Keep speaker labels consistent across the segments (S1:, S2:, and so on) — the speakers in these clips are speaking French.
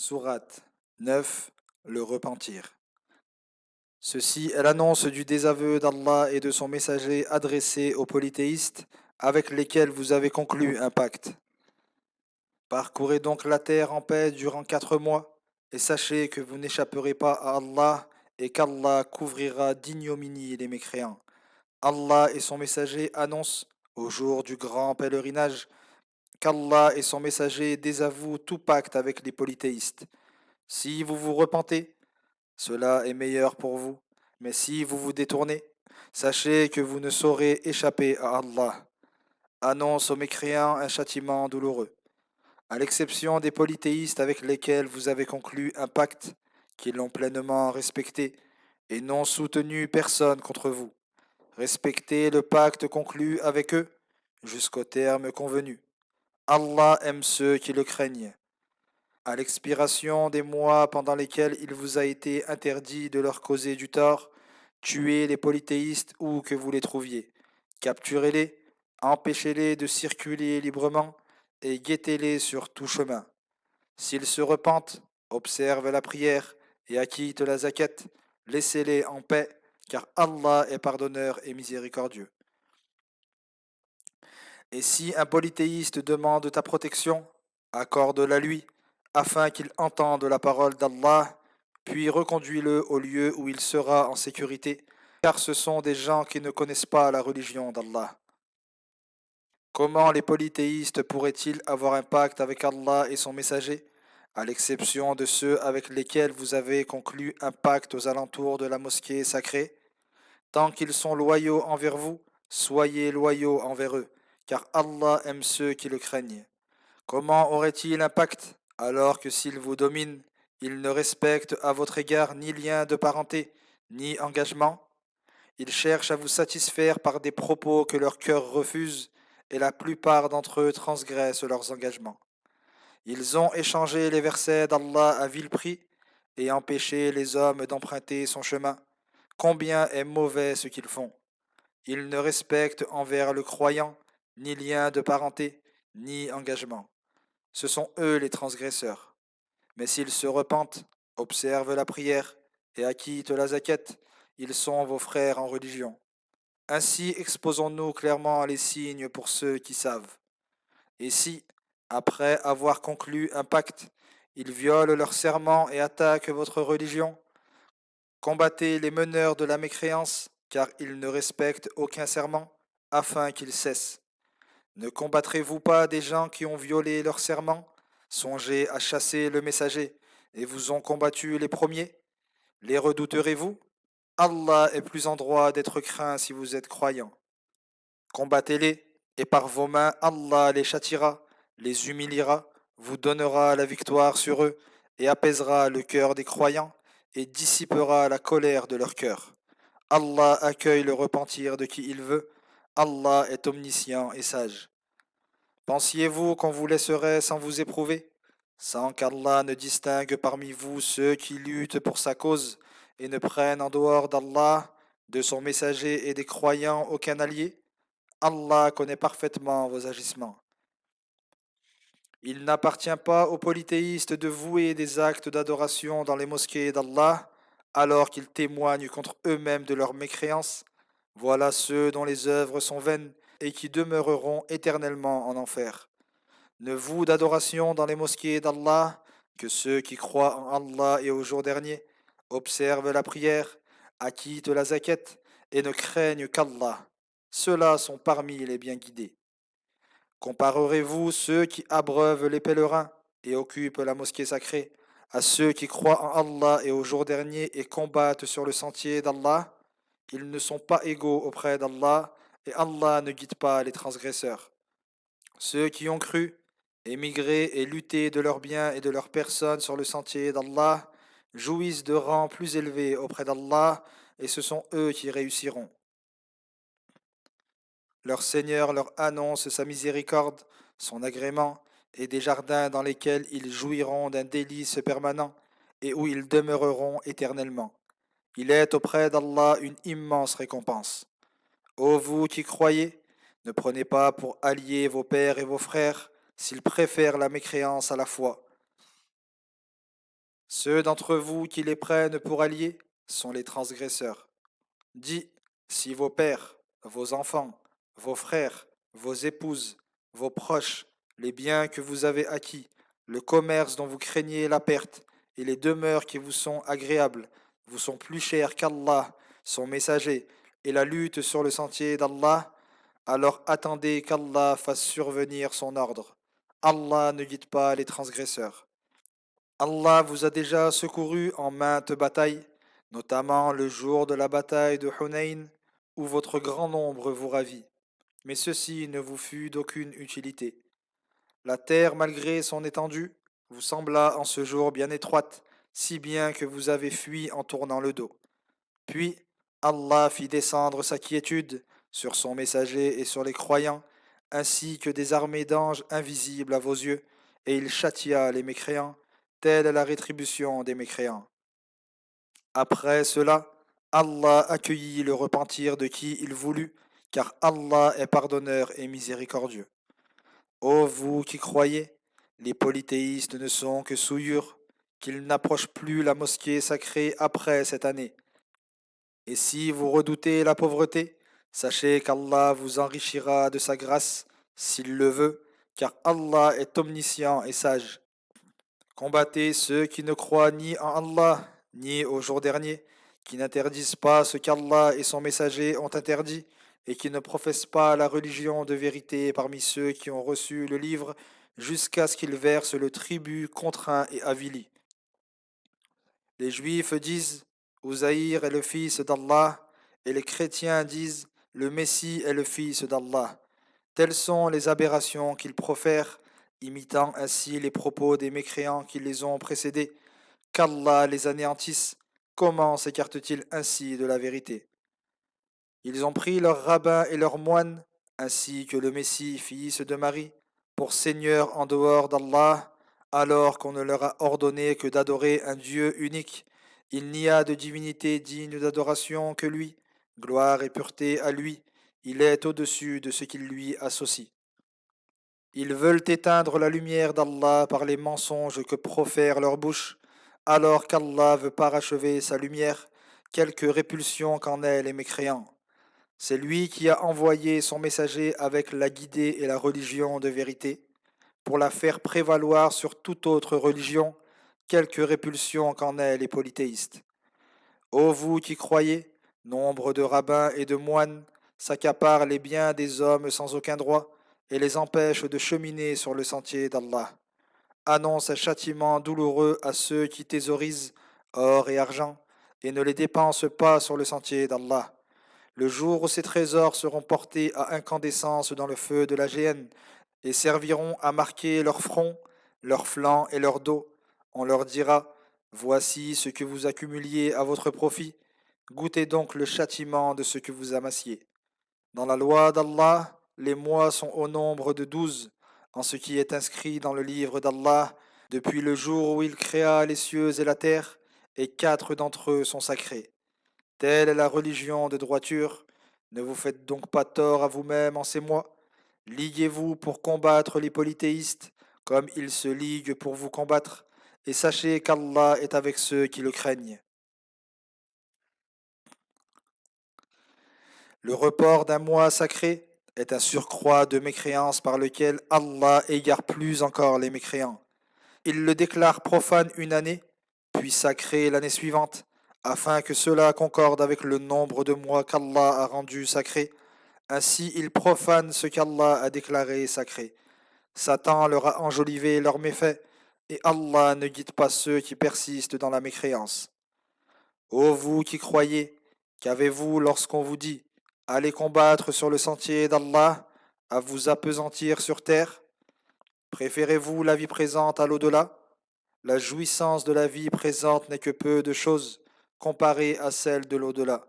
S1: Sourate 9. Le repentir. Ceci est l'annonce du désaveu d'Allah et de son messager adressé aux polythéistes avec lesquels vous avez conclu un pacte. Parcourez donc la terre en paix durant 4 mois et sachez que vous n'échapperez pas à Allah et qu'Allah couvrira d'ignominie les mécréants. Allah et son messager annoncent au jour du grand pèlerinage qu'Allah et son messager désavouent tout pacte avec les polythéistes. Si vous vous repentez, cela est meilleur pour vous. Mais si vous vous détournez, sachez que vous ne saurez échapper à Allah. Annonce aux mécréants un châtiment douloureux. À l'exception des polythéistes avec lesquels vous avez conclu un pacte, qui l'ont pleinement respecté et n'ont soutenu personne contre vous. Respectez le pacte conclu avec eux jusqu'au terme convenu. Allah aime ceux qui le craignent. À l'expiration des mois pendant lesquels il vous a été interdit de leur causer du tort, tuez les polythéistes où que vous les trouviez. Capturez-les, empêchez-les de circuler librement et guettez-les sur tout chemin. S'ils se repentent, observent la prière et acquittent la zakat, laissez-les en paix, car Allah est pardonneur et miséricordieux. Et si un polythéiste demande ta protection, accorde-la lui, afin qu'il entende la parole d'Allah, puis reconduis-le au lieu où il sera en sécurité, car ce sont des gens qui ne connaissent pas la religion d'Allah. Comment les polythéistes pourraient-ils avoir un pacte avec Allah et son messager, à l'exception de ceux avec lesquels vous avez conclu un pacte aux alentours de la mosquée sacrée? Tant qu'ils sont loyaux envers vous, soyez loyaux envers eux, car Allah aime ceux qui le craignent. Comment aurait-il un pacte alors que s'il vous domine, il ne respecte à votre égard ni lien de parenté, ni engagement? Ils cherchent à vous satisfaire par des propos que leur cœur refuse, et la plupart d'entre eux transgressent leurs engagements. Ils ont échangé les versets d'Allah à vil prix et empêché les hommes d'emprunter son chemin. Combien est mauvais ce qu'ils font! Ils ne respectent envers le croyant ni lien de parenté, ni engagement. Ce sont eux les transgresseurs. Mais s'ils se repentent, observent la prière et acquittent la zakat, ils sont vos frères en religion. Ainsi exposons-nous clairement les signes pour ceux qui savent. Et si, après avoir conclu un pacte, ils violent leur serment et attaquent votre religion, combattez les meneurs de la mécréance, car ils ne respectent aucun serment, afin qu'ils cessent. Ne combattrez-vous pas des gens qui ont violé leur serment? Songez à chasser le messager, et vous ont combattu les premiers. Les redouterez-vous? Allah est plus en droit d'être craint si vous êtes croyants. Combattez-les, et par vos mains Allah les châtiera, les humiliera, vous donnera la victoire sur eux, et apaisera le cœur des croyants, et dissipera la colère de leur cœur. Allah accueille le repentir de qui il veut. Allah est omniscient et sage. Pensiez-vous qu'on vous laisserait sans vous éprouver, sans qu'Allah ne distingue parmi vous ceux qui luttent pour sa cause et ne prennent en dehors d'Allah, de son messager et des croyants aucun allié? Allah connaît parfaitement vos agissements. Il n'appartient pas aux polythéistes de vouer des actes d'adoration dans les mosquées d'Allah, alors qu'ils témoignent contre eux-mêmes de leur mécréance. Voilà ceux dont les œuvres sont vaines et qui demeureront éternellement en enfer. Ne vouent d'adoration dans les mosquées d'Allah que ceux qui croient en Allah et au jour dernier, observent la prière, acquittent la zakat et ne craignent qu'Allah. Ceux-là sont parmi les bien guidés. Comparerez-vous ceux qui abreuvent les pèlerins et occupent la mosquée sacrée à ceux qui croient en Allah et au jour dernier et combattent sur le sentier d'Allah? Ils ne sont pas égaux auprès d'Allah et Allah ne guide pas les transgresseurs. Ceux qui ont cru, émigré et lutté de leurs biens et de leurs personnes sur le sentier d'Allah jouissent de rangs plus élevés auprès d'Allah et ce sont eux qui réussiront. Leur Seigneur leur annonce sa miséricorde, son agrément et des jardins dans lesquels ils jouiront d'un délice permanent et où ils demeureront éternellement. Il est auprès d'Allah une immense récompense. Ô vous qui croyez, ne prenez pas pour alliés vos pères et vos frères s'ils préfèrent la mécréance à la foi. Ceux d'entre vous qui les prennent pour alliés sont les transgresseurs. Dis, si vos pères, vos enfants, vos frères, vos épouses, vos proches, les biens que vous avez acquis, le commerce dont vous craignez la perte, et les demeures qui vous sont agréables, vous sont plus chers qu'Allah, son messager, et la lutte sur le sentier d'Allah, alors attendez qu'Allah fasse survenir son ordre. Allah ne guide pas les transgresseurs. Allah vous a déjà secouru en maintes batailles, notamment le jour de la bataille de Hunayn, où votre grand nombre vous ravit. Mais ceci ne vous fut d'aucune utilité. La terre, malgré son étendue, vous sembla en ce jour bien étroite, si bien que vous avez fui en tournant le dos. Puis Allah fit descendre sa quiétude sur son messager et sur les croyants, ainsi que des armées d'anges invisibles à vos yeux, et il châtia les mécréants, telle est la rétribution des mécréants. Après cela, Allah accueillit le repentir de qui il voulut, car Allah est pardonneur et miséricordieux. Ô vous qui croyez, les polythéistes ne sont que souillures, qu'ils n'approchent plus la mosquée sacrée après cette année. Et si vous redoutez la pauvreté, sachez qu'Allah vous enrichira de sa grâce, s'il le veut, car Allah est omniscient et sage. Combattez ceux qui ne croient ni en Allah, ni au jour dernier, qui n'interdisent pas ce qu'Allah et son messager ont interdit, et qui ne professent pas la religion de vérité parmi ceux qui ont reçu le livre, jusqu'à ce qu'ils versent le tribut contraint et avili. Les Juifs disent Uzaïr est le fils d'Allah, et les chrétiens disent le Messie est le fils d'Allah. Telles sont les aberrations qu'ils profèrent, imitant ainsi les propos des mécréants qui les ont précédés. Qu'Allah les anéantisse, comment s'écartent-ils ainsi de la vérité? Ils ont pris leurs rabbins et leurs moines, ainsi que le Messie, fils de Marie, pour seigneurs en dehors d'Allah, alors qu'on ne leur a ordonné que d'adorer un Dieu unique. Il n'y a de divinité digne d'adoration que lui. Gloire et pureté à lui. Il est au-dessus de ce qu'il lui associe. Ils veulent éteindre la lumière d'Allah par les mensonges que profèrent leurs bouches, alors qu'Allah veut parachever sa lumière, quelque répulsion qu'en aient les mécréants. C'est lui qui a envoyé son messager avec la guidée et la religion de vérité, pour la faire prévaloir sur toute autre religion, quelque répulsion qu'en aient les polythéistes. Ô vous qui croyez, nombre de rabbins et de moines s'accaparent les biens des hommes sans aucun droit et les empêchent de cheminer sur le sentier d'Allah. Annonce un châtiment douloureux à ceux qui thésaurisent or et argent et ne les dépensent pas sur le sentier d'Allah. Le jour où ces trésors seront portés à incandescence dans le feu de la géhenne et serviront à marquer leur front, leur flanc et leur dos, on leur dira Voici ce que vous accumuliez à votre profit, goûtez donc le châtiment de ce que vous amassiez. Dans la loi d'Allah, les mois sont au nombre de 12, en ce qui est inscrit dans le livre d'Allah, depuis le jour où il créa les cieux et la terre, et 4 d'entre eux sont sacrés. Telle est la religion de droiture. Ne vous faites donc pas tort à vous-même en ces mois. Liguez-vous pour combattre les polythéistes, comme ils se liguent pour vous combattre, et sachez qu'Allah est avec ceux qui le craignent. Le report d'un mois sacré est un surcroît de mécréance par lequel Allah égare plus encore les mécréants. Il le déclare profane une année, puis sacré l'année suivante, afin que cela concorde avec le nombre de mois qu'Allah a rendu sacrés. Ainsi ils profanent ce qu'Allah a déclaré sacré. Satan leur a enjolivé leurs méfaits, et Allah ne guide pas ceux qui persistent dans la mécréance. Ô vous qui croyez, qu'avez-vous lorsqu'on vous dit Allez combattre sur le sentier d'Allah, à vous appesantir sur terre? Préférez-vous la vie présente à l'au-delà? La jouissance de la vie présente n'est que peu de choses comparée à celle de l'au-delà.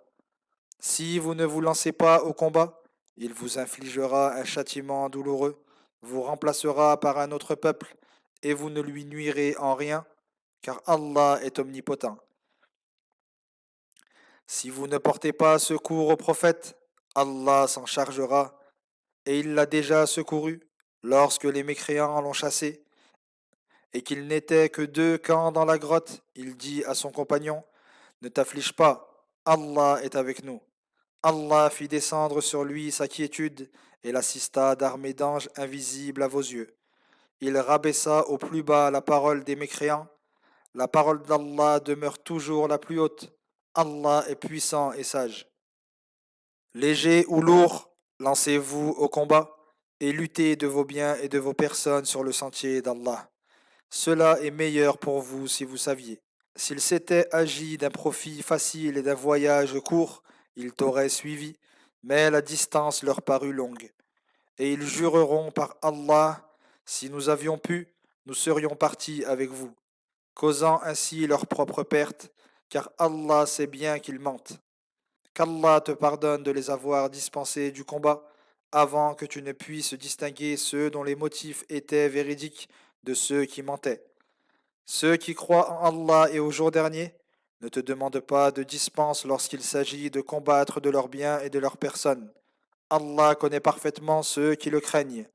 S1: Si vous ne vous lancez pas au combat, il vous infligera un châtiment douloureux, vous remplacera par un autre peuple, et vous ne lui nuirez en rien, car Allah est omnipotent. Si vous ne portez pas secours au prophète, Allah s'en chargera, et il l'a déjà secouru lorsque les mécréants l'ont chassé, et qu'il n'était que deux camps dans la grotte, il dit à son compagnon, ne t'afflige pas, Allah est avec nous. Allah fit descendre sur lui sa quiétude et l'assista d'armées d'anges invisibles à vos yeux. Il rabaissa au plus bas la parole des mécréants. La parole d'Allah demeure toujours la plus haute. Allah est puissant et sage. Léger ou lourd, lancez-vous au combat et luttez de vos biens et de vos personnes sur le sentier d'Allah. Cela est meilleur pour vous si vous saviez. S'il s'était agi d'un profit facile et d'un voyage court, ils t'auraient suivi, mais la distance leur parut longue. Et ils jureront par Allah, si nous avions pu, nous serions partis avec vous, causant ainsi leur propre perte, car Allah sait bien qu'ils mentent. Qu'Allah te pardonne de les avoir dispensés du combat, avant que tu ne puisses distinguer ceux dont les motifs étaient véridiques de ceux qui mentaient. Ceux qui croient en Allah et au jour dernier ne te demandent pas de dispense lorsqu'il s'agit de combattre de leurs biens et de leurs personnes. Allah connaît parfaitement ceux qui le craignent.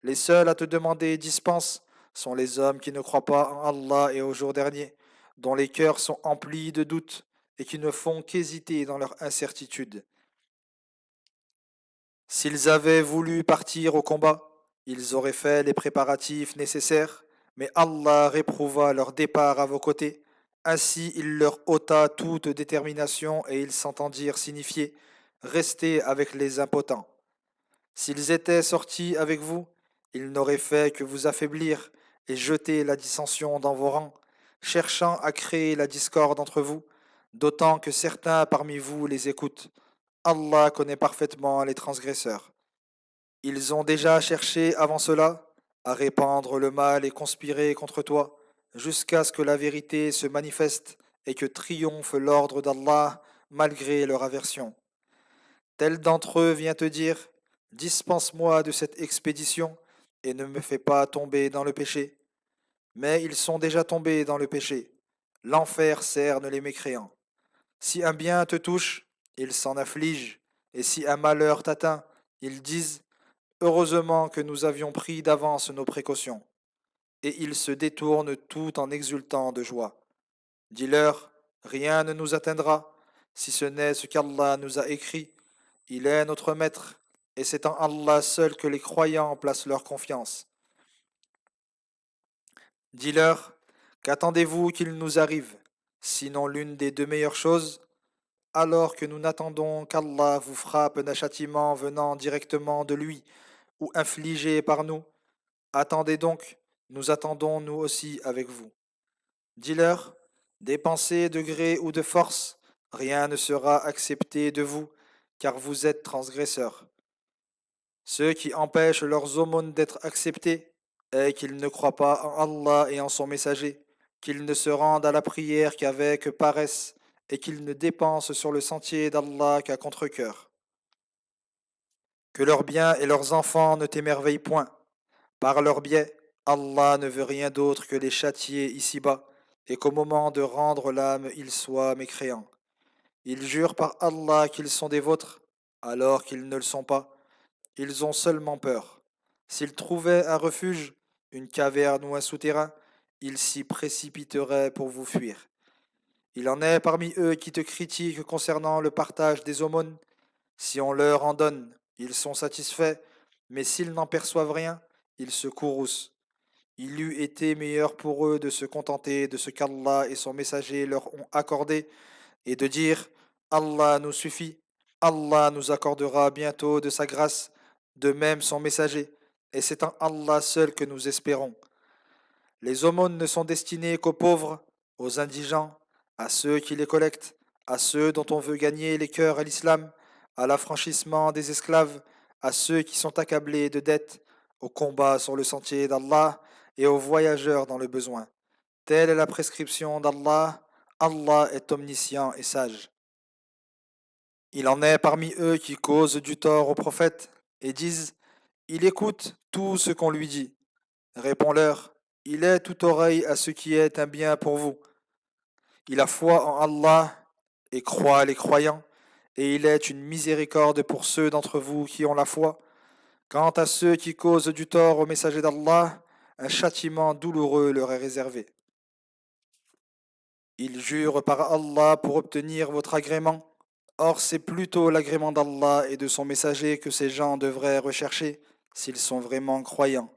S1: Les seuls à te demander dispense sont les hommes qui ne croient pas en Allah et au jour dernier, dont les cœurs sont emplis de doutes et qui ne font qu'hésiter dans leur incertitude. S'ils avaient voulu partir au combat, ils auraient fait les préparatifs nécessaires, mais Allah réprouva leur départ à vos côtés. Ainsi il leur ôta toute détermination et ils s'entendirent signifier restez avec les impotents. S'ils étaient sortis avec vous, ils n'auraient fait que vous affaiblir et jeter la dissension dans vos rangs, cherchant à créer la discorde entre vous, d'autant que certains parmi vous les écoutent. Allah connaît parfaitement les transgresseurs. Ils ont déjà cherché avant cela à répandre le mal et conspirer contre toi, jusqu'à ce que la vérité se manifeste et que triomphe l'ordre d'Allah malgré leur aversion. Tel d'entre eux vient te dire, dispense-moi de cette expédition et ne me fais pas tomber dans le péché. Mais ils sont déjà tombés dans le péché. L'enfer cerne les mécréants. Si un bien te touche, ils s'en affligent, et si un malheur t'atteint, ils disent, heureusement que nous avions pris d'avance nos précautions. Et ils se détournent tout en exultant de joie. Dis-leur, rien ne nous atteindra, si ce n'est ce qu'Allah nous a écrit. Il est notre maître, et c'est en Allah seul que les croyants placent leur confiance. Dis-leur, qu'attendez-vous qu'il nous arrive, sinon l'une des deux meilleures choses, alors que nous n'attendons qu'Allah vous frappe d'un châtiment venant directement de lui, ou infligé par nous. Attendez donc, nous attendons nous aussi avec vous. Dis-leur, dépensez de gré ou de force, rien ne sera accepté de vous, car vous êtes transgresseurs. Ceux qui empêchent leurs aumônes d'être acceptées est qu'ils ne croient pas en Allah et en son messager, qu'ils ne se rendent à la prière qu'avec paresse et qu'ils ne dépensent sur le sentier d'Allah qu'à contre-cœur. Que leurs biens et leurs enfants ne t'émerveillent point. Par leur biais, Allah ne veut rien d'autre que les châtier ici-bas, et qu'au moment de rendre l'âme, ils soient mécréants. Ils jurent par Allah qu'ils sont des vôtres, alors qu'ils ne le sont pas. Ils ont seulement peur. S'ils trouvaient un refuge, une caverne ou un souterrain, ils s'y précipiteraient pour vous fuir. Il en est parmi eux qui te critiquent concernant le partage des aumônes. Si on leur en donne, ils sont satisfaits, mais s'ils n'en perçoivent rien, ils se courroucent. Il eût été meilleur pour eux de se contenter de ce qu'Allah et son messager leur ont accordé et de dire Allah nous suffit, Allah nous accordera bientôt de sa grâce, de même son messager, et c'est en Allah seul que nous espérons. Les aumônes ne sont destinées qu'aux pauvres, aux indigents, à ceux qui les collectent, à ceux dont on veut gagner les cœurs à l'islam, à l'affranchissement des esclaves, à ceux qui sont accablés de dettes, au combat sur le sentier d'Allah et aux voyageurs dans le besoin. Telle est la prescription d'Allah. Allah est omniscient et sage. Il en est parmi eux qui causent du tort au prophète et disent il écoute tout ce qu'on lui dit. Réponds-leur il est tout oreille à ce qui est un bien pour vous. Il a foi en Allah et croit les croyants, et il est une miséricorde pour ceux d'entre vous qui ont la foi. Quant à ceux qui causent du tort au messager d'Allah, un châtiment douloureux leur est réservé. Ils jurent par Allah pour obtenir votre agrément. Or, c'est plutôt l'agrément d'Allah et de son messager que ces gens devraient rechercher s'ils sont vraiment croyants.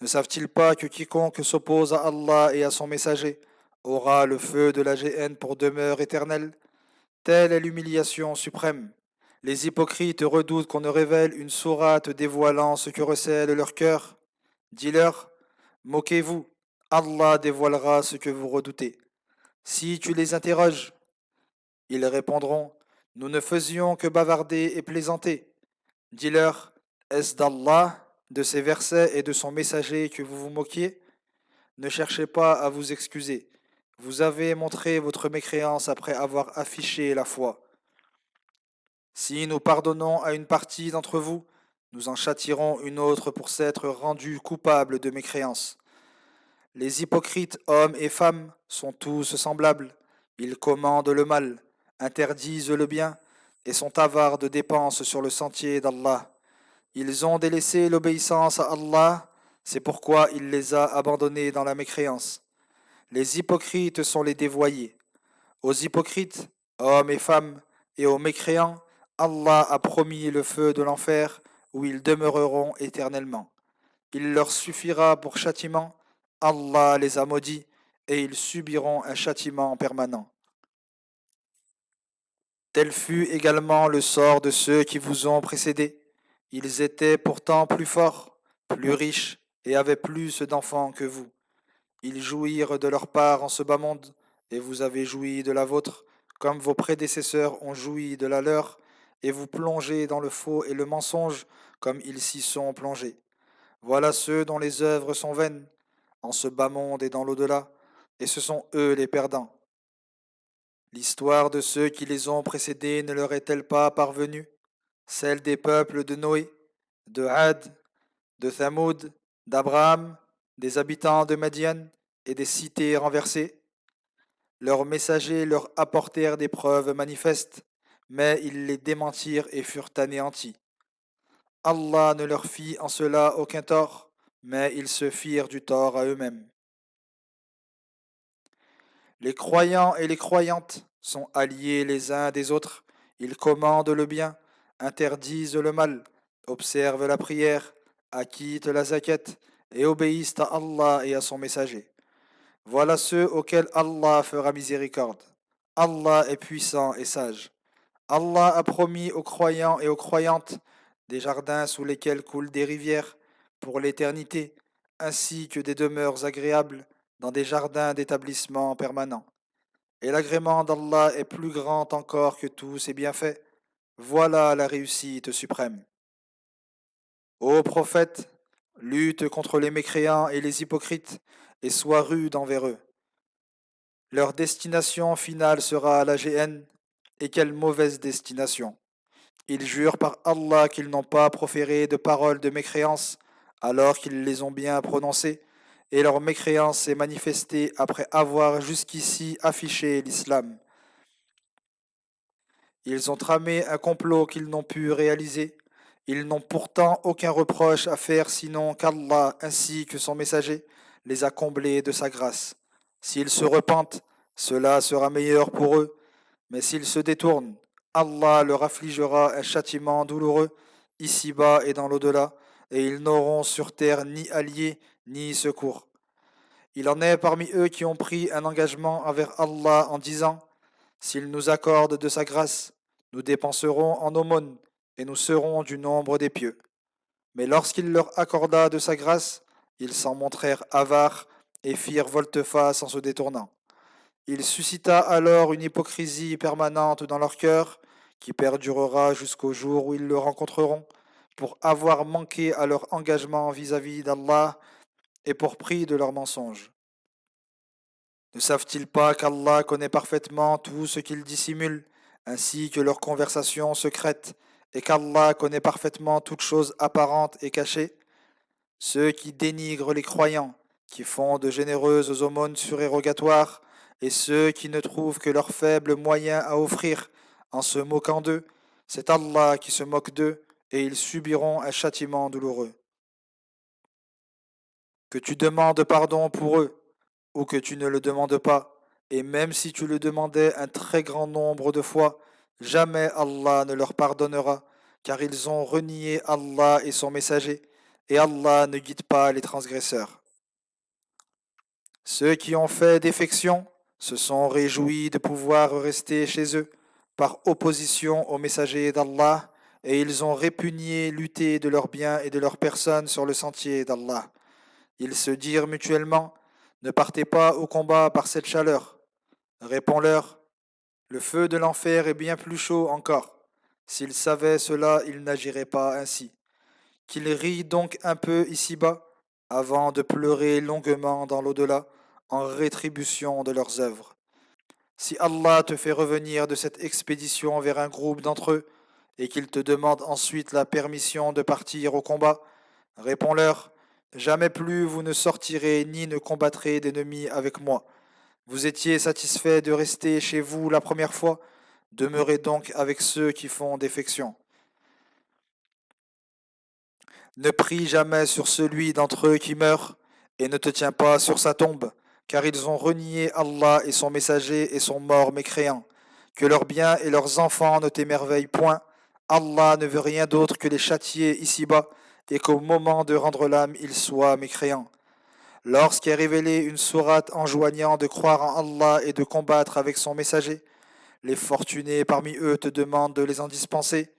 S1: Ne savent-ils pas que quiconque s'oppose à Allah et à son messager aura le feu de la géhenne pour demeure éternelle? Telle est l'humiliation suprême. Les hypocrites redoutent qu'on ne révèle une sourate dévoilant ce que recèle leur cœur. Dis-leur, moquez-vous, Allah dévoilera ce que vous redoutez. Si tu les interroges, ils répondront, nous ne faisions que bavarder et plaisanter. Dis-leur, est-ce d'Allah, de ses versets et de son messager que vous vous moquiez? Ne cherchez pas à vous excuser. Vous avez montré votre mécréance après avoir affiché la foi. Si nous pardonnons à une partie d'entre vous, nous en châtirons une autre pour s'être rendus coupables de mécréance. Les hypocrites, hommes et femmes, sont tous semblables. Ils commandent le mal, interdisent le bien, et sont avares de dépenses sur le sentier d'Allah. Ils ont délaissé l'obéissance à Allah, c'est pourquoi il les a abandonnés dans la mécréance. Les hypocrites sont les dévoyés. Aux hypocrites, hommes et femmes, et aux mécréants, Allah a promis le feu de l'enfer où ils demeureront éternellement. Il leur suffira pour châtiment, Allah les a maudits, et ils subiront un châtiment permanent. Tel fut également le sort de ceux qui vous ont précédés. Ils étaient pourtant plus forts, plus riches, et avaient plus d'enfants que vous. Ils jouirent de leur part en ce bas monde, et vous avez joui de la vôtre, comme vos prédécesseurs ont joui de la leur, et vous plongez dans le faux et le mensonge, comme ils s'y sont plongés. Voilà ceux dont les œuvres sont vaines, en ce bas monde et dans l'au-delà, et ce sont eux les perdants. L'histoire de ceux qui les ont précédés ne leur est-elle pas parvenue? Celle des peuples de Noé, de Had, de Thamoud, d'Abraham, des habitants de Madian et des cités renversées. Leurs messagers leur apportèrent des preuves manifestes, mais ils les démentirent et furent anéantis. Allah ne leur fit en cela aucun tort, mais ils se firent du tort à eux-mêmes. Les croyants et les croyantes sont alliés les uns des autres. Ils commandent le bien, interdisent le mal, observent la prière, acquittent la zakat et obéissent à Allah et à son messager. Voilà ceux auxquels Allah fera miséricorde. Allah est puissant et sage. Allah a promis aux croyants et aux croyantes des jardins sous lesquels coulent des rivières pour l'éternité, ainsi que des demeures agréables dans des jardins d'établissement permanents. Et l'agrément d'Allah est plus grand encore que tous ses bienfaits. Voilà la réussite suprême. Ô prophète, lutte contre les mécréants et les hypocrites, et sois rude envers eux. Leur destination finale sera à la géhenne, et quelle mauvaise destination. Ils jurent par Allah qu'ils n'ont pas proféré de paroles de mécréance, alors qu'ils les ont bien prononcées, et leur mécréance s'est manifestée après avoir jusqu'ici affiché l'islam. Ils ont tramé un complot qu'ils n'ont pu réaliser. Ils n'ont pourtant aucun reproche à faire sinon qu'Allah ainsi que son messager les a comblés de sa grâce. S'ils se repentent, cela sera meilleur pour eux, mais s'ils se détournent, Allah leur affligera un châtiment douloureux, ici-bas et dans l'au-delà, et ils n'auront sur terre ni alliés ni secours. Il en est parmi eux qui ont pris un engagement envers Allah en disant, s'il nous accorde de sa grâce, nous dépenserons en aumône, et nous serons du nombre des pieux. Mais lorsqu'il leur accorda de sa grâce, ils s'en montrèrent avares et firent volte-face en se détournant. Il suscita alors une hypocrisie permanente dans leur cœur, qui perdurera jusqu'au jour où ils le rencontreront, pour avoir manqué à leur engagement vis-à-vis d'Allah et pour prix de leurs mensonges. Ne savent-ils pas qu'Allah connaît parfaitement tout ce qu'ils dissimulent, ainsi que leurs conversations secrètes, et qu'Allah connaît parfaitement toutes choses apparentes et cachées? Ceux qui dénigrent les croyants, qui font de généreuses aumônes surérogatoires, et ceux qui ne trouvent que leurs faibles moyens à offrir en se moquant d'eux, c'est Allah qui se moque d'eux, et ils subiront un châtiment douloureux. que tu demandes pardon pour eux, ou que tu ne le demandes pas, et même si tu le demandais un très grand nombre de fois, jamais Allah ne leur pardonnera, car ils ont renié Allah et son messager, et Allah ne guide pas les transgresseurs. Ceux qui ont fait défection se sont réjouis de pouvoir rester chez eux par opposition au messager d'Allah, et ils ont répugné lutter de leurs biens et de leurs personnes sur le sentier d'Allah. Ils se dirent mutuellement: ne partez pas au combat par cette chaleur. Réponds-leur: le feu de l'enfer est bien plus chaud encore. S'ils savaient cela, ils n'agiraient pas ainsi. Qu'ils rient donc un peu ici-bas, avant de pleurer longuement dans l'au-delà, en rétribution de leurs œuvres. Si Allah te fait revenir de cette expédition vers un groupe d'entre eux, et qu'ils te demandent ensuite la permission de partir au combat, réponds-leur: jamais plus vous ne sortirez ni ne combattrez d'ennemis avec moi. Vous étiez satisfait de rester chez vous la première fois, demeurez donc avec ceux qui font défection. Ne prie jamais sur celui d'entre eux qui meurt, et ne te tiens pas sur sa tombe, car ils ont renié Allah et son messager et sont morts mécréants. Que leurs biens et leurs enfants ne t'émerveillent point. Allah ne veut rien d'autre que les châtier ici-bas, et qu'au moment de rendre l'âme, ils soient mécréants. Lorsqu'est révélée une sourate enjoignant de croire en Allah et de combattre avec son messager, les fortunés parmi eux te demandent de les en dispenser,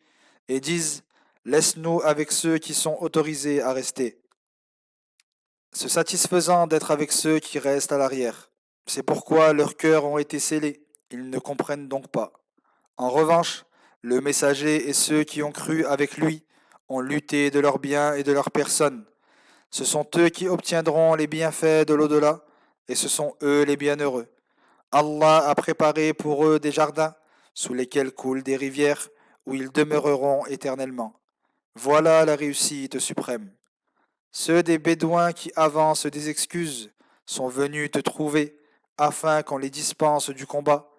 S1: et disent: laisse-nous avec ceux qui sont autorisés à rester, se satisfaisant d'être avec ceux qui restent à l'arrière. C'est pourquoi leurs cœurs ont été scellés, ils ne comprennent donc pas. En revanche, le messager et ceux qui ont cru avec lui ont lutté de leurs biens et de leurs personnes. Ce sont eux qui obtiendront les bienfaits de l'au-delà, et ce sont eux les bienheureux. Allah a préparé pour eux des jardins, sous lesquels coulent des rivières, où ils demeureront éternellement. Voilà la réussite suprême. Ceux des Bédouins qui avancent des excuses sont venus te trouver, afin qu'on les dispense du combat,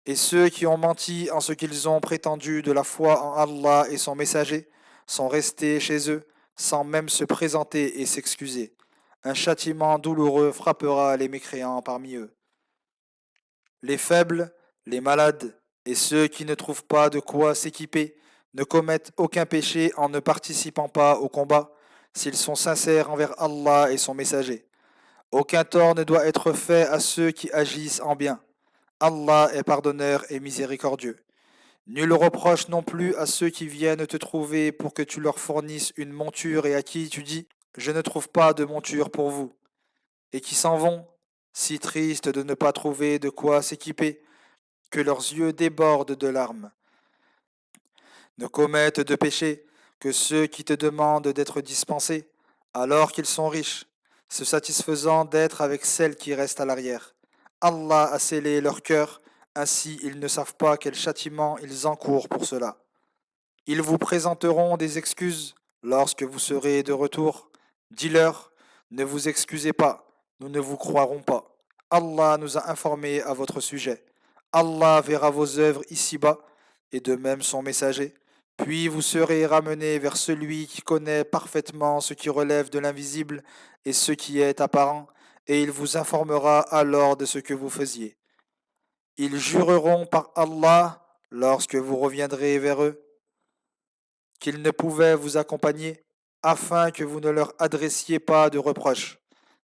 S1: et ceux qui ont menti en ce qu'ils ont prétendu de la foi en Allah et son messager sont restés chez eux, sans même se présenter et s'excuser. Un châtiment douloureux frappera les mécréants parmi eux. Les faibles, les malades et ceux qui ne trouvent pas de quoi s'équiper ne commettent aucun péché en ne participant pas au combat, s'ils sont sincères envers Allah et son messager. Aucun tort ne doit être fait à ceux qui agissent en bien. Allah est pardonneur et miséricordieux. Nul reproche non plus à ceux qui viennent te trouver pour que tu leur fournisses une monture et à qui tu dis: je ne trouve pas de monture pour vous, et qui s'en vont, si tristes de ne pas trouver de quoi s'équiper, que leurs yeux débordent de larmes. Ne commettent de péché que ceux qui te demandent d'être dispensés, alors qu'ils sont riches, se satisfaisant d'être avec celles qui restent à l'arrière. Allah a scellé leur cœur, ainsi ils ne savent pas quel châtiment ils encourent pour cela. Ils vous présenteront des excuses lorsque vous serez de retour. Dis-leur: ne vous excusez pas, nous ne vous croirons pas. Allah nous a informés à votre sujet. Allah verra vos œuvres ici-bas, et de même son messager. Puis vous serez ramenés vers celui qui connaît parfaitement ce qui relève de l'invisible et ce qui est apparent, et il vous informera alors de ce que vous faisiez. Ils jureront par Allah, lorsque vous reviendrez vers eux, qu'ils ne pouvaient vous accompagner, afin que vous ne leur adressiez pas de reproches.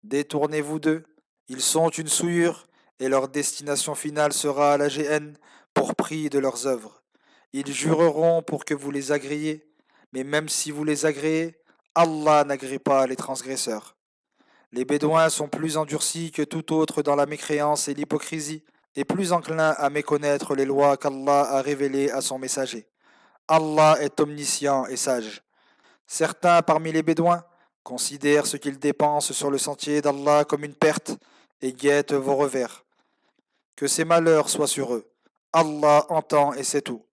S1: Détournez-vous d'eux, ils sont une souillure, et leur destination finale sera la géhenne, pour prix de leurs œuvres. Ils jureront pour que vous les agréiez, mais même si vous les agréez, Allah n'agrée pas les transgresseurs. Les Bédouins sont plus endurcis que tout autre dans la mécréance et l'hypocrisie, et plus enclins à méconnaître les lois qu'Allah a révélées à son messager. Allah est omniscient et sage. Certains parmi les Bédouins considèrent ce qu'ils dépensent sur le sentier d'Allah comme une perte et guettent vos revers. Que ces malheurs soient sur eux. Allah entend et sait tout.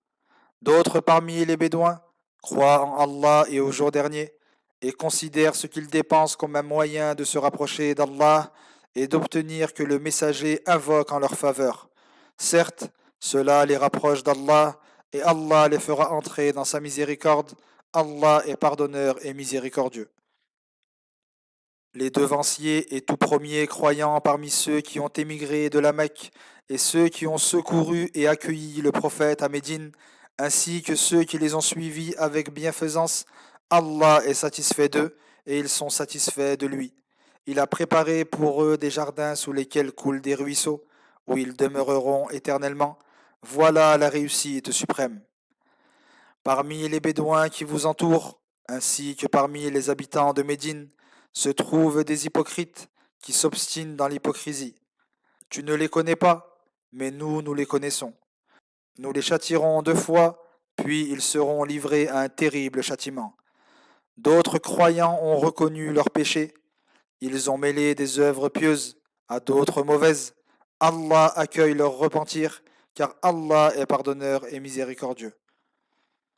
S1: D'autres parmi les Bédouins croient en Allah et au jour dernier et considèrent ce qu'ils dépensent comme un moyen de se rapprocher d'Allah et d'obtenir que le messager invoque en leur faveur. Certes, cela les rapproche d'Allah et Allah les fera entrer dans sa miséricorde. Allah est pardonneur et miséricordieux. Les devanciers et tout premiers croyants parmi ceux qui ont émigré de la Mecque et ceux qui ont secouru et accueilli le prophète à Médine, ainsi que ceux qui les ont suivis avec bienfaisance, Allah est satisfait d'eux et ils sont satisfaits de lui. Il a préparé pour eux des jardins sous lesquels coulent des ruisseaux, où ils demeureront éternellement. Voilà la réussite suprême. Parmi les Bédouins qui vous entourent, ainsi que parmi les habitants de Médine, se trouvent des hypocrites qui s'obstinent dans l'hypocrisie. Tu ne les connais pas, mais nous les connaissons. Nous les châtierons 2 fois, puis ils seront livrés à un terrible châtiment. D'autres croyants ont reconnu leurs péchés. Ils ont mêlé des œuvres pieuses à d'autres mauvaises. Allah accueille leur repentir, car Allah est pardonneur et miséricordieux.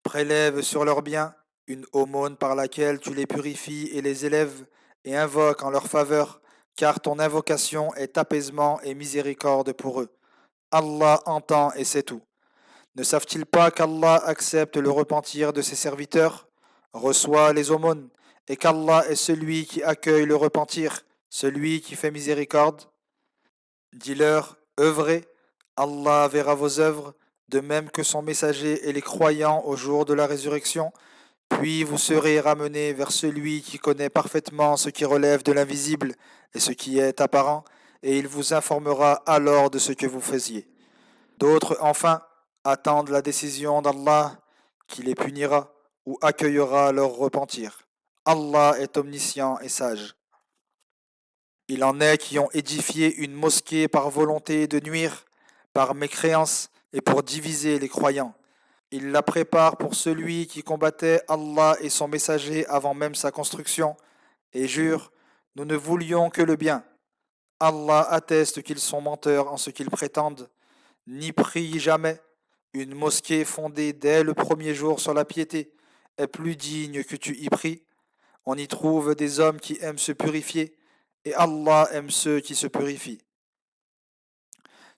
S1: Prélève sur leurs biens une aumône par laquelle tu les purifies et les élèves, et invoque en leur faveur, car ton invocation est apaisement et miséricorde pour eux. Allah entend et sait tout. Ne savent-ils pas qu'Allah accepte le repentir de ses serviteurs, reçoit les aumônes, et qu'Allah est celui qui accueille le repentir, celui qui fait miséricorde? Dis-leur, œuvrez, Allah verra vos œuvres, de même que son messager et les croyants au jour de la résurrection, puis vous serez ramenés vers celui qui connaît parfaitement ce qui relève de l'invisible et ce qui est apparent, et il vous informera alors de ce que vous faisiez. D'autres, enfin, attendent la décision d'Allah qui les punira ou accueillera leur repentir. Allah est omniscient et sage. Il en est qui ont édifié une mosquée par volonté de nuire, par mécréance et pour diviser les croyants. Il la prépare pour celui qui combattait Allah et son messager avant même sa construction, et jure, nous ne voulions que le bien. Allah atteste qu'ils sont menteurs en ce qu'ils prétendent. N'y prie jamais. Une mosquée fondée dès le premier jour sur la piété est plus digne que tu y pries. On y trouve des hommes qui aiment se purifier, et Allah aime ceux qui se purifient.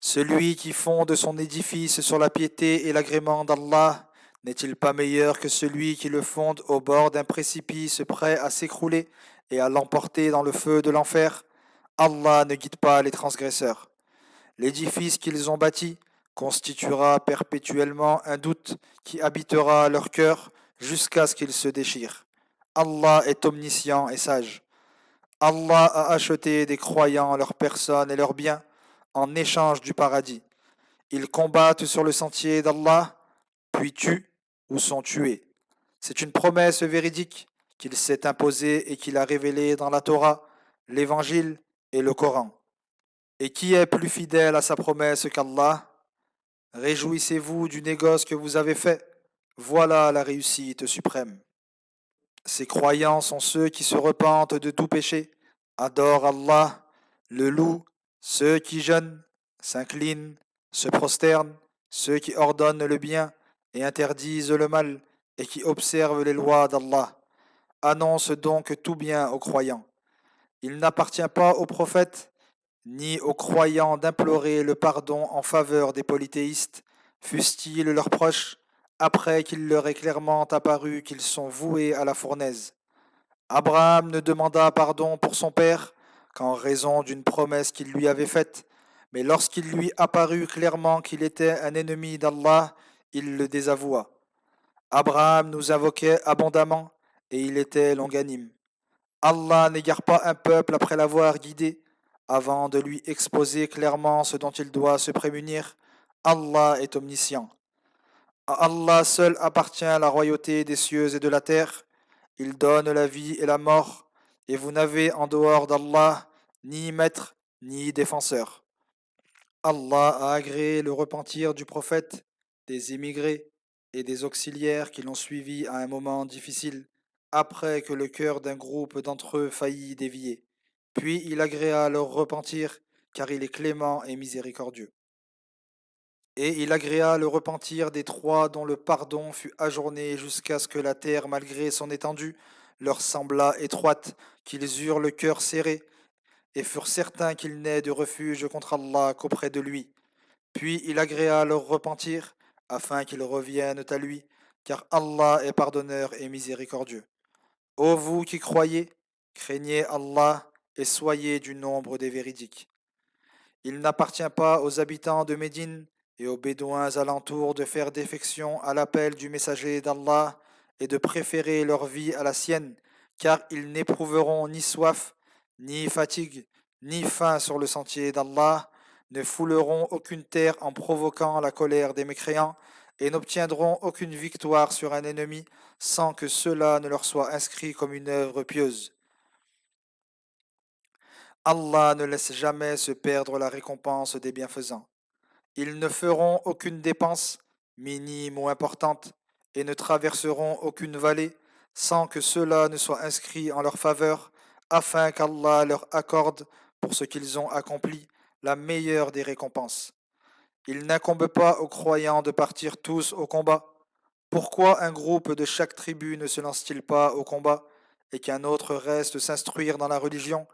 S1: Celui qui fonde son édifice sur la piété et l'agrément d'Allah, n'est-il pas meilleur que celui qui le fonde au bord d'un précipice prêt à s'écrouler et à l'emporter dans le feu de l'enfer? Allah ne guide pas les transgresseurs. L'édifice qu'ils ont bâti constituera perpétuellement un doute qui habitera leur cœur jusqu'à ce qu'ils se déchirent. Allah est omniscient et sage. Allah a acheté des croyants leur personne et leurs biens en échange du paradis. Ils combattent sur le sentier d'Allah, puis tuent ou sont tués. C'est une promesse véridique qu'il s'est imposée et qu'il a révélée dans la Torah, l'Évangile et le Coran. Et qui est plus fidèle à sa promesse qu'Allah? Réjouissez-vous du négoce que vous avez fait. Voilà la réussite suprême. Ces croyants sont ceux qui se repentent de tout péché, adorent Allah, le louent, ceux qui jeûnent, s'inclinent, se prosternent, ceux qui ordonnent le bien et interdisent le mal, et qui observent les lois d'Allah. Annonce donc tout bien aux croyants. Il n'appartient pas aux prophètes ni aux croyants d'implorer le pardon en faveur des polythéistes, fussent-ils leurs proches, après qu'il leur est clairement apparu qu'ils sont voués à la fournaise. Abraham ne demanda pardon pour son père qu'en raison d'une promesse qu'il lui avait faite, mais lorsqu'il lui apparut clairement qu'il était un ennemi d'Allah, il le désavoua. Abraham nous invoquait abondamment, et il était longanime. Allah n'égare pas un peuple après l'avoir guidé, avant de lui exposer clairement ce dont il doit se prémunir. Allah est omniscient. À Allah seul appartient la royauté des cieux et de la terre. Il donne la vie et la mort, et vous n'avez en dehors d'Allah ni maître ni défenseur. Allah a agréé le repentir du prophète, des émigrés et des auxiliaires qui l'ont suivi à un moment difficile, après que le cœur d'un groupe d'entre eux faillit dévier. Puis il agréa leur repentir, car il est clément et miséricordieux. Et il agréa le repentir des 3 dont le pardon fut ajourné jusqu'à ce que la terre, malgré son étendue, leur sembla étroite, qu'ils eurent le cœur serré, et furent certains qu'il n'ait de refuge contre Allah qu'auprès de lui. Puis il agréa leur repentir, afin qu'ils reviennent à lui, car Allah est pardonneur et miséricordieux. Ô vous qui croyez, craignez Allah et soyez du nombre des véridiques. Il n'appartient pas aux habitants de Médine et aux Bédouins alentours de faire défection à l'appel du messager d'Allah et de préférer leur vie à la sienne, car ils n'éprouveront ni soif, ni fatigue, ni faim sur le sentier d'Allah, ne fouleront aucune terre en provoquant la colère des mécréants, et n'obtiendront aucune victoire sur un ennemi sans que cela ne leur soit inscrit comme une œuvre pieuse. Allah ne laisse jamais se perdre la récompense des bienfaisants. Ils ne feront aucune dépense, minime ou importante, et ne traverseront aucune vallée sans que cela ne soit inscrit en leur faveur, afin qu'Allah leur accorde, pour ce qu'ils ont accompli, la meilleure des récompenses. Il n'incombe pas aux croyants de partir tous au combat. Pourquoi un groupe de chaque tribu ne se lance-t-il pas au combat, et qu'un autre reste s'instruire dans la religion,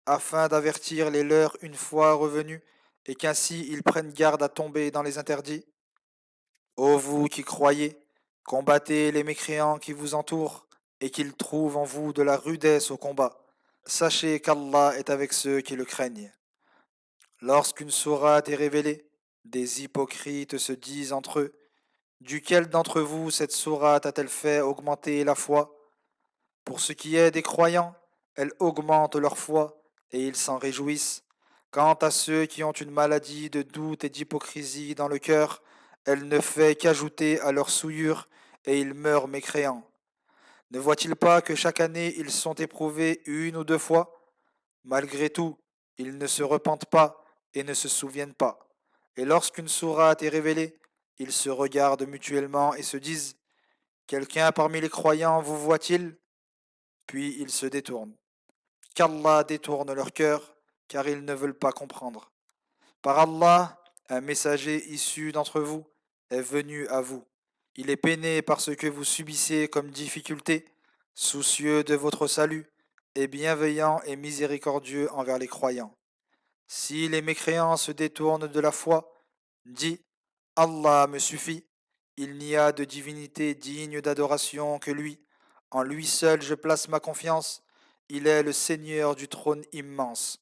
S1: afin d'avertir les leurs une fois revenus, et qu'ainsi ils prennent garde à tomber dans les interdits? Ô vous qui croyez, combattez les mécréants qui vous entourent, et qu'ils trouvent en vous de la rudesse au combat. Sachez qu'Allah est avec ceux qui le craignent. Lorsqu'une sourate est révélée, des hypocrites se disent entre eux: duquel d'entre vous cette sourate a-t-elle fait augmenter la foi? Pour ce qui est des croyants, elle augmente leur foi, et ils s'en réjouissent. Quant à ceux qui ont une maladie de doute et d'hypocrisie dans le cœur, elle ne fait qu'ajouter à leur souillure, et ils meurent mécréants. Ne voient-ils pas que chaque année ils sont éprouvés une ou deux fois? Malgré tout, ils ne se repentent pas et ne se souviennent pas. Et lorsqu'une sourate est révélée, ils se regardent mutuellement et se disent: quelqu'un parmi les croyants vous voit-il? Puis ils se détournent. Qu'Allah détourne leur cœur, car ils ne veulent pas comprendre. Par Allah, un messager issu d'entre vous est venu à vous. Il est peiné par ce que vous subissez comme difficulté, soucieux de votre salut, et bienveillant et miséricordieux envers les croyants. Si les mécréants se détournent de la foi, dis: Allah me suffit. Il n'y a de divinité digne d'adoration que lui. En lui seul je place ma confiance. Il est le Seigneur du trône immense.